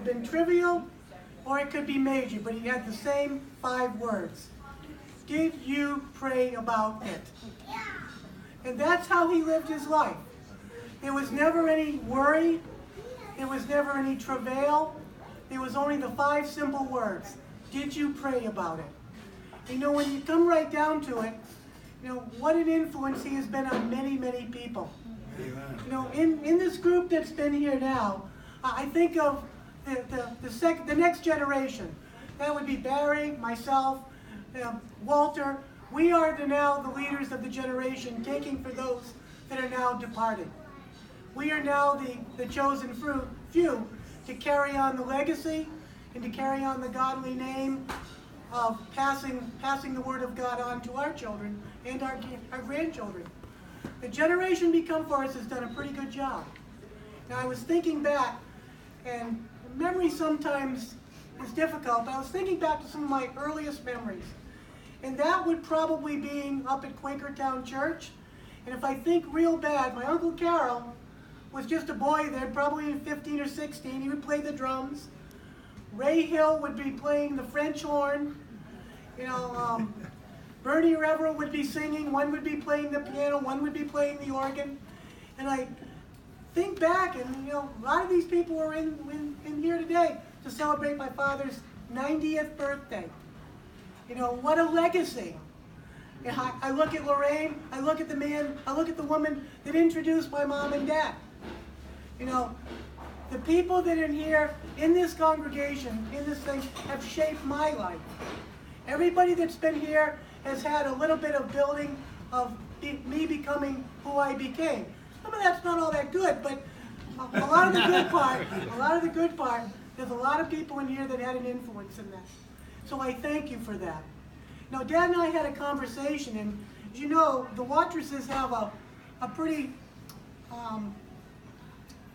been trivial or it could be major, but he had the same 5 words. Did you pray about it? And that's how he lived his life. There was never any worry. There was never any travail. There was only the 5 simple words. Did you pray about it? You know, when you come right down to it, you know, what an influence he has been on many, many people. Amen. You know, in this group that's been here now, I think of the next generation. That would be Barry, myself, Walter. We are now the leaders of the generation, taking for those that are now departed. We are now the chosen few to carry on the legacy and to carry on the godly name of passing the word of God on to our children and our grandchildren. The generation become for us has done a pretty good job. Now, I was thinking back, and memory sometimes is difficult, but I was thinking back to some of my earliest memories. And that would probably be up at Quakertown Church. And if I think real bad, my Uncle Carol was just a boy then, probably 15 or 16. He would play the drums. Ray Hill would be playing the French horn. You know, Bernie Revel would be singing. One would be playing the piano. One would be playing the organ. And I think back, and you know, a lot of these people are in here today to celebrate my father's 90th birthday. You know, what a legacy. You know, I look at Lorraine, I look at the man, I look at the woman that introduced my mom and dad. You know, the people that are here in this congregation, in this thing, have shaped my life. Everybody that's been here has had a little bit of building of me becoming who I became. Some of that's not all that good, but a lot of the good part, there's a lot of people in here that had an influence in that. So I thank you for that. Now, Dad and I had a conversation, and as you know, the Watrouses have a pretty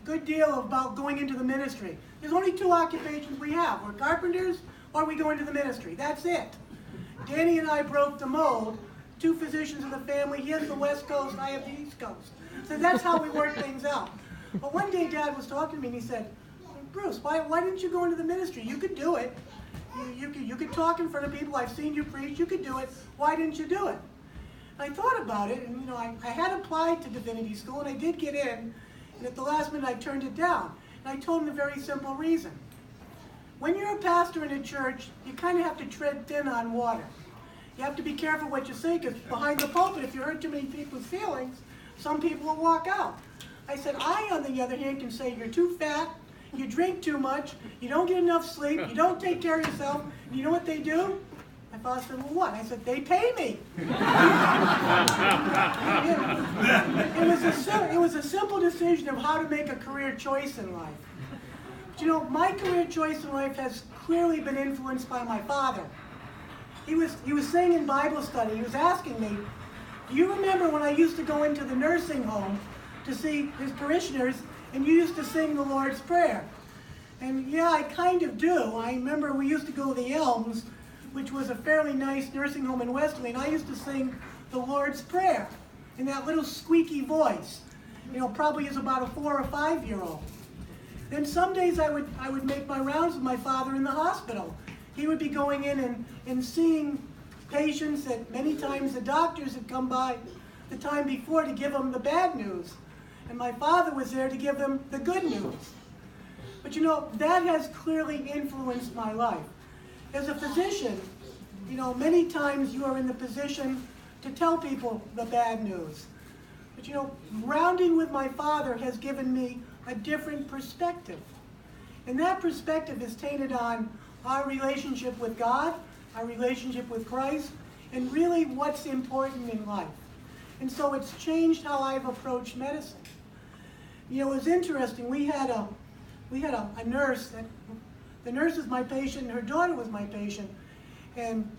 good deal about going into the ministry. There's only 2 occupations we have. We're carpenters or we go into the ministry. That's it. Danny and I broke the mold. 2 physicians in the family. He has the West Coast, I have the East Coast. So that's how we work things out. But one day Dad was talking to me and he said, Bruce, why didn't you go into the ministry? You could do it. You could talk in front of people. I've seen you preach. You could do it. Why didn't you do it? And I thought about it, and you know, I had applied to divinity school, and I did get in. And at the last minute, I turned it down. And I told him a very simple reason. When you're a pastor in a church, you kind of have to tread thin on water. You have to be careful what you say, because behind the pulpit, if you hurt too many people's feelings, some people will walk out. I said, I, on the other hand, can say you're too fat, you drink too much, you don't get enough sleep, you don't take care of yourself, and you know what they do? My father said, well, what? I said, they pay me. It was a simple decision of how to make a career choice in life. But you know, my career choice in life has clearly been influenced by my father. He was saying in Bible study, he was asking me, do you remember when I used to go into the nursing home to see his parishioners, and you used to sing the Lord's Prayer? And yeah, I kind of do. I remember we used to go to the Elms, which was a fairly nice nursing home in Westerly, and I used to sing the Lord's Prayer in that little squeaky voice. You know, probably as about a 4 or 5-year-old. Then some days I would make my rounds with my father in the hospital. He would be going in and seeing patients that many times the doctors had come by the time before to give them the bad news. And my father was there to give them the good news. But you know, that has clearly influenced my life. As a physician, you know, many times you are in the position to tell people the bad news. But you know, rounding with my father has given me a different perspective. And that perspective is tainted on our relationship with God, our relationship with Christ, and really what's important in life. And so it's changed how I've approached medicine. You know, it was interesting. We had a nurse that, the nurse was my patient, and her daughter was my patient, and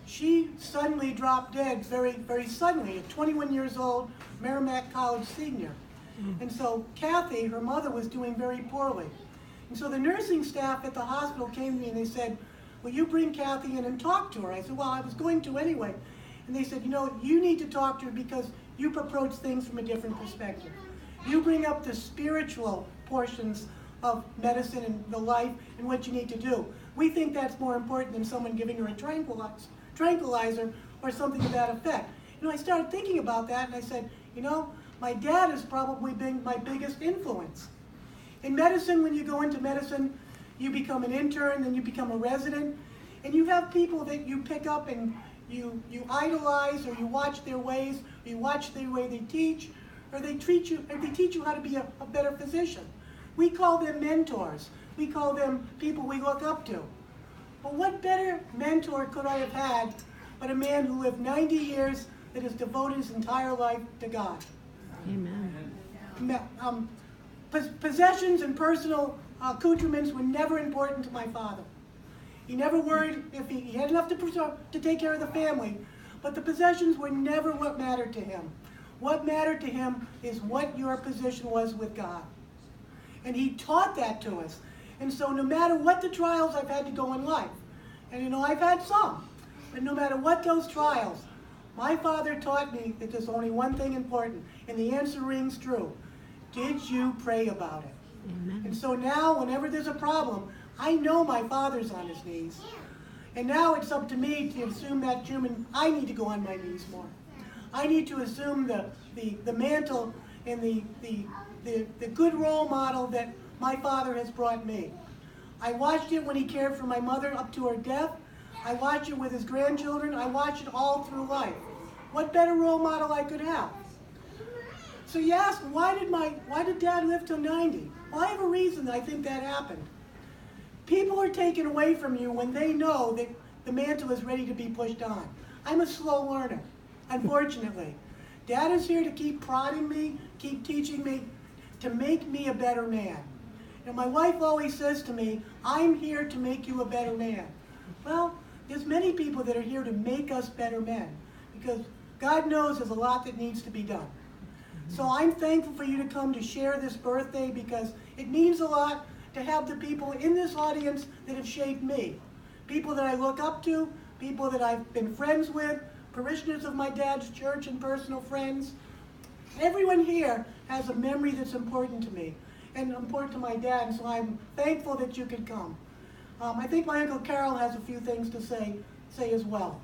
she suddenly dropped dead very, very suddenly at 21 years old, Merrimack College senior. And so Kathy, her mother, was doing very poorly. And so the nursing staff at the hospital came to me and they said, will you bring Kathy in and talk to her? I said, well, I was going to anyway. And they said, you know, you need to talk to her because you approach things from a different perspective. You bring up the spiritual portions of medicine and the life and what you need to do. We think that's more important than someone giving her a tranquilizer or something to that effect. You know, I started thinking about that, and I said, you know, my dad has probably been my biggest influence. In medicine, when you go into medicine, you become an intern, then you become a resident, and you have people that you pick up and you idolize, or you watch their ways, or you watch the way they teach, or they teach you how to be a better physician. We call them mentors. We call them people we look up to. But what better mentor could I have had but a man who lived 90 years that has devoted his entire life to God? Amen. Possessions and personal accoutrements were never important to my father. He never worried if he had enough to take care of the family, but the possessions were never what mattered to him. What mattered to him is what your position was with God. And he taught that to us. And so no matter what the trials I've had to go in life, and you know, I've had some, but no matter what those trials, my father taught me that there's only one thing important, and the answer rings true. Did you pray about it? Amen. And so now, whenever there's a problem, I know my father's on his knees. And now it's up to me to assume that I need to go on my knees more. I need to assume the mantle and the good role model that my father has brought me. I watched it when he cared for my mother up to her death. I watched it with his grandchildren. I watched it all through life. What better role model I could have? So you ask, why did Dad live till 90? Well, I have a reason I think that happened. People are taken away from you when they know that the mantle is ready to be pushed on. I'm a slow learner, unfortunately. Dad is here to keep prodding me, keep teaching me, to make me a better man. And my wife always says to me, I'm here to make you a better man. Well, there's many people that are here to make us better men, because God knows there's a lot that needs to be done. So I'm thankful for you to come to share this birthday, because it means a lot to have the people in this audience that have shaped me. People that I look up to, people that I've been friends with, parishioners of my dad's church and personal friends. Everyone here has a memory that's important to me and important to my dad, and so I'm thankful that you could come. I think my Uncle Carol has a few things to say as well.